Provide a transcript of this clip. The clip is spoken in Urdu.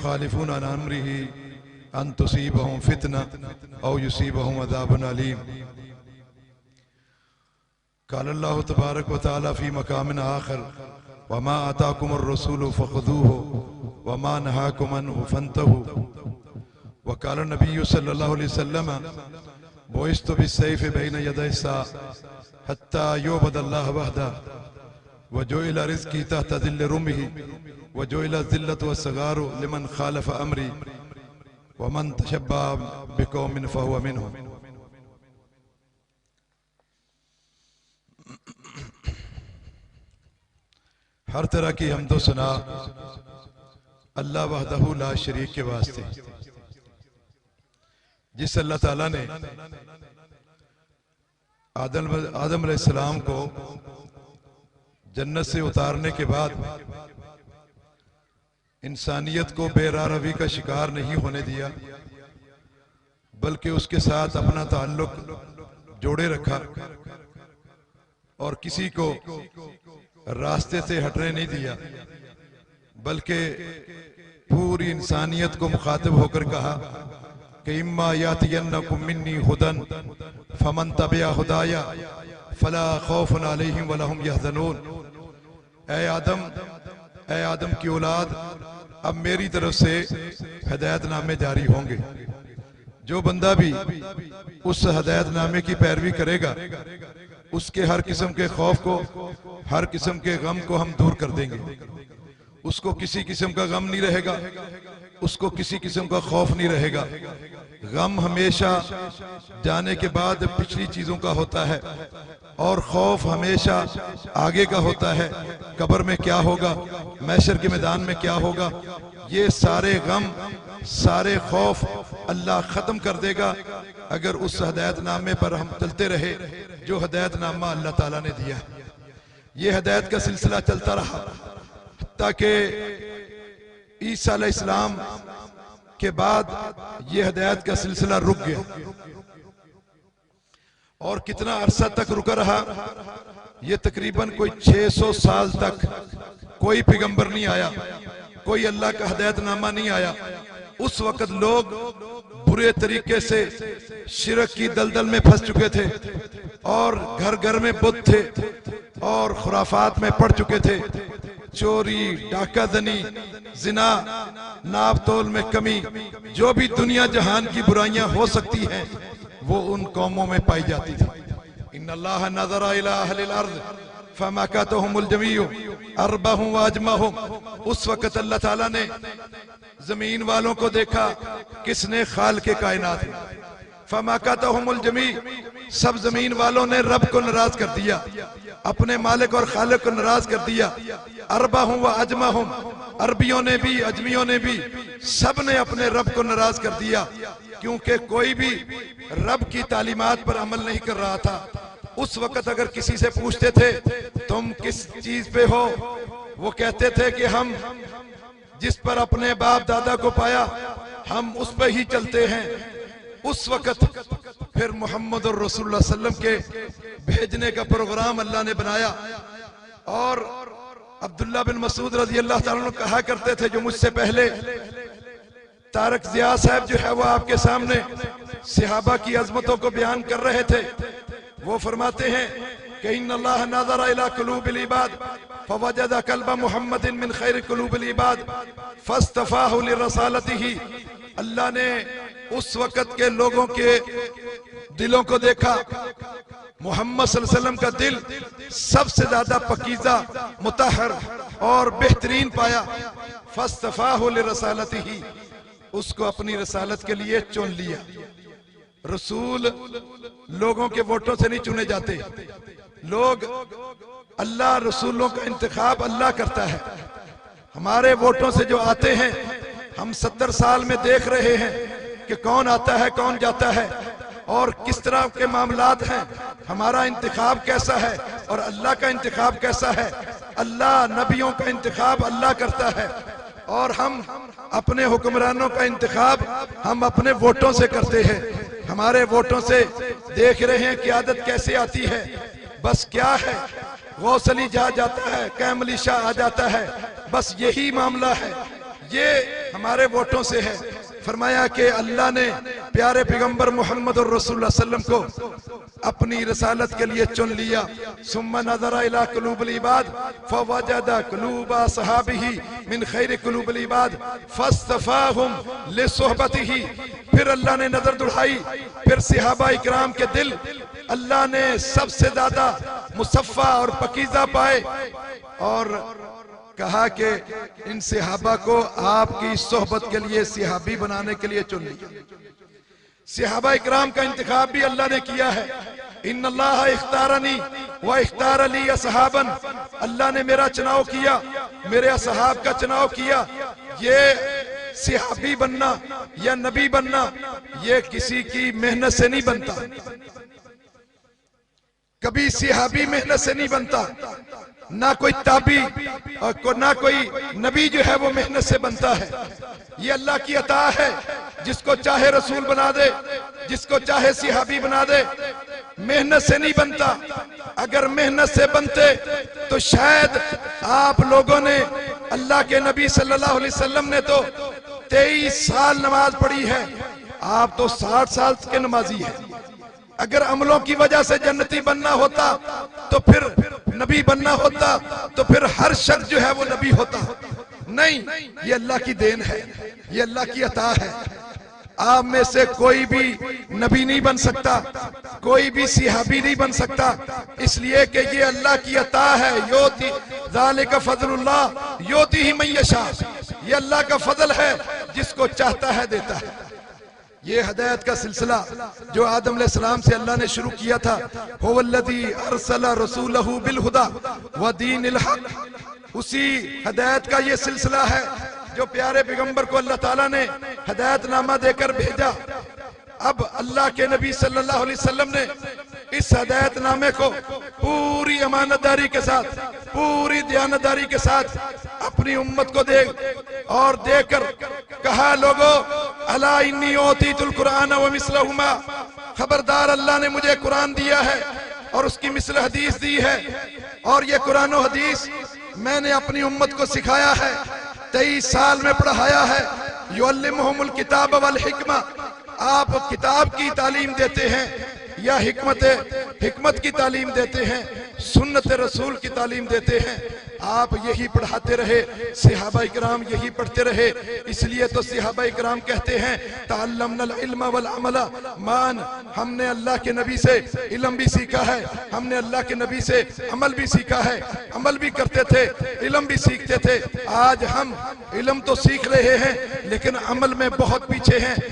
يخالفون عن أمره أن تصيبهم فتنة أو يصيبهم عذاب أليم. قال الله تبارك وتعالى في مقام آخر: وما آتاكم الرسول فخذوه وما نهاكم عنه فانتهوا. وقال النبي صلى الله عليه وسلم: بعثت بالسيف بين يدي الساعة حتى يعبد الله وحده وجعل رزقي تحت ظل رمحه وجعل الذلة والصغار لمن خالف أمري ومن تشبه بقوم فهو منهم. ہر طرح کی حمد و ثنا اللہ وحدہ لا شریک کے واسطے، جس اللہ تعالیٰ نے آدم علیہ السلام کو جنت سے اتارنے کے بعد انسانیت کو بے راہ روی کا شکار نہیں ہونے دیا، بلکہ اس کے ساتھ اپنا تعلق جوڑے رکھا اور کسی کو راستے سے ہٹنے نہیں دیا، بلکہ پوری انسانیت کو مخاطب ہو کر کہا کہ اما یاتینکم منی ہدی فمن تبع ہدایا فلا خوف علیہم ولا هم یحزنون. اے آدم کی اولاد، اب میری طرف سے ہدایت نامے جاری ہوں گے. جو بندہ بھی اس ہدایت نامے کی پیروی کرے گا، اس کے ہر قسم کے خوف کو، ہر قسم کے غم کو ہم دور کر دیں گے. اس کو کسی قسم کا غم نہیں رہے گا، اس کو کسی قسم کا خوف نہیں رہے گا. غم ہمیشہ جانے کے بعد پچھلی چیزوں کا ہوتا ہے، اور خوف ہمیشہ آگے کا ہوتا ہے. قبر میں کیا ہوگا، محشر کے میدان میں کیا ہوگا، یہ سارے غم، سارے خوف اللہ ختم کر دے گا اگر اس ہدایت نامے پر ہم چلتے رہے جو ہدایت نامہ اللہ تعالیٰ نے دیا ہے. یہ ہدایت کا سلسلہ چلتا رہا تاکہ عیسیٰ علیہ السلام کے بعد یہ ہدایت کا سلسلہ رک گیا. اور کتنا عرصہ تک رکا رہا؟ یہ تقریباً کوئی 600 سال تک کوئی پیغمبر نہیں آیا، کوئی اللہ کا ہدایت نامہ نہیں آیا. اس وقت لوگ برے طریقے سے شرک کی دلدل میں پھنس چکے تھے، اور گھر گھر میں بت تھے، اور خرافات میں پڑ چکے تھے. چوری، ڈاکہ زنی، زنا، ناپ تول میں کمی، جو بھی دنیا جہان کی برائیاں ہو سکتی ہیں وہ ان قوموں میں پائی جاتی تھی. ان اللہ نظر الی اہل الارض فمقتهم الجمیع اربهم واجمعهم. اس وقت اللہ تعالیٰ نے زمین والوں کو دیکھا، کس نے؟ خالق کائنات. فمقتهم الجمیع، سب زمین والوں نے رب کو ناراض کر دیا، اپنے مالک اور خالق کو ناراض کر دیا. اربهم واجمعهم، عربیوں نے بھی، اجمیوں نے بھی، سب نے اپنے رب کو ناراض کر دیا، کیونکہ کوئی بھی رب کی تعلیمات پر عمل نہیں کر رہا تھا. اس وقت اگر کسی سے پوچھتے تھے تم کس چیز پہ ہو، وہ کہتے تھے کہ ہم جس پر اپنے باپ دادا کو پایا ہم اس پہ ہی چلتے ہیں. اس وقت پھر محمد الرسول اللہ صلی اللہ علیہ وسلم کے بھیجنے کا پروگرام اللہ نے بنایا. اور عبداللہ بن مسعود رضی اللہ تعالیٰ عنہ کہا کرتے تھے، جو مجھ سے پہلے طارق ضیاء صاحب جو ہے وہ آپ کے سامنے صحابہ کی عظمتوں کو بیان کر رہے تھے، وہ فرماتے ہیں کہ ان اللہ نظر الی قلوب العباد فوجد قلب محمد من خیر قلوب العباد فاصطفاہ لرسالتہ. اللہ نے اس وقت کے لوگوں کے دلوں کو دیکھا، محمد صلی اللہ علیہ وسلم کا دل سب سے زیادہ پکیزہ، مطہر اور بہترین پایا. فاصطفاہ لرسالتہ، اس کو اپنی رسالت کے لیے چن لیا. رسول لوگوں کے ووٹوں سے نہیں چنے جاتے، لوگ اللہ رسولوں کا انتخاب اللہ کرتا ہے. ہمارے ووٹوں سے جو آتے ہیں، ہم 70 سال میں دیکھ رہے ہیں کہ کون آتا ہے، کون جاتا ہے، اور کس طرح کے معاملات ہیں. ہمارا انتخاب کیسا ہے اور اللہ کا انتخاب کیسا ہے؟ اللہ نبیوں کا انتخاب اللہ کرتا ہے، اور ہم اپنے حکمرانوں کا انتخاب ہم اپنے ووٹوں سے کرتے ہیں. ہمارے ووٹوں سے دیکھ رہے ہیں قیادت کیسے آتی ہے. بس کیا ہے، غوث علی جا جاتا ہے، کیمل علی شاہ آ جاتا ہے، بس یہی معاملہ ہے. یہ ہمارے ووٹوں سے ہے۔ فرمایا کہ اللہ نے پیارے پیغمبر محمد الرسول اللہ صلی اللہ علیہ وسلم کو اپنی رسالت کے لیے چن لیا۔ ثم نظر الى قلوب العباد فوجد قلوب اصحابہ من خیر قلوب العباد فاصطفاهم لصحبته۔ پھر اللہ نے نظر دوڑائی، پھر صحابہ اکرام کے دل اللہ نے سب سے زیادہ مصفہ اور پاکیزہ پائے، اور کہا کہ ان صحابہ کو آپ کی صحبت کے لیے صحابی بنانے کے لیے چن لیا۔ صحابہ اکرام کا انتخاب بھی اللہ نے کیا ہے۔ ان اللہ اختارنی و اختار لی اصحابا، اللہ نے میرا چناؤ کیا، میرے اصحاب کا چناؤ کیا۔ یہ صحابی بننا یا نبی بننا یہ کسی کی محنت سے نہیں بنتا، کبھی صحابی محنت سے نہیں بنتا، نہ کوئی تابعی اور نہ کوئی نبی جو ہے وہ محنت سے بنتا ہے۔ یہ اللہ کی عطا ہے، جس کو چاہے رسول بنا دے، جس کو چاہے صحابی بنا دے، محنت سے نہیں بنتا۔ اگر محنت سے بنتے تو شاید آپ لوگوں نے، اللہ کے نبی صلی اللہ علیہ وسلم نے تو 23 سال نماز پڑھی ہے، آپ تو 60 سال کے نمازی ہیں۔ اگر عملوں کی وجہ سے جنتی بننا ہوتا تو پھر نبی بننا ہوتا تو پھر ہر شخص جو ہے وہ نبی ہوتا۔ نہیں، یہ اللہ کی دین ہے، یہ اللہ کی عطا ہے۔ آپ میں سے کوئی بھی نبی نہیں بن سکتا، کوئی بھی صحابی نہیں بن سکتا، اس لیے کہ یہ اللہ کی عطا ہے۔ یوتی ذالک فضل اللہ یوتیہ من یشاء، یہ اللہ کا فضل ہے، جس کو چاہتا ہے دیتا ہے۔ یہ ہدایت کا سلسلہ جو آدم علیہ السلام سے اللہ نے شروع کیا تھا، هو الذی ارسل رسولہ بالہدی ودین الحق، اسی ہدایت کا یہ سلسلہ ہے جو پیارے پیغمبر کو اللہ تعالیٰ نے ہدایت نامہ دے کر بھیجا۔ اب اللہ کے نبی صلی اللہ علیہ وسلم نے اس ہدایت نامے کو پوری امانت داری کے ساتھ، پوری دیانتداری کے ساتھ اپنی امت کو دے کر کہا، لوگو الا انی اوتیت القرآن ومثلہما، خبردار اللہ نے مجھے قرآن دیا ہے اور اس کی مثل حدیث دی ہے، اور یہ قرآن و حدیث میں نے اپنی امت کو سکھایا ہے، 23 سال میں پڑھایا ہے۔ یعلمہم الکتاب والحکمہ، آپ کتاب کی تعلیم دیتے ہیں یا حکمت کی تعلیم دیتے ہیں، سنت رسول کی تعلیم دیتے ہیں، آپ یہی پڑھاتے رہے، صحابہ اکرام یہی پڑھتے رہے۔ اس لیے تو صحابہ اکرام کہتے ہیں تعلمنا العلم والعمل مان، ہم نے اللہ کے نبی سے علم بھی سیکھا ہے، ہم نے اللہ کے نبی سے عمل بھی سیکھا ہے، عمل بھی کرتے تھے، علم بھی سیکھتے تھے۔ آج ہم علم تو سیکھ رہے ہیں لیکن عمل میں بہت پیچھے ہیں۔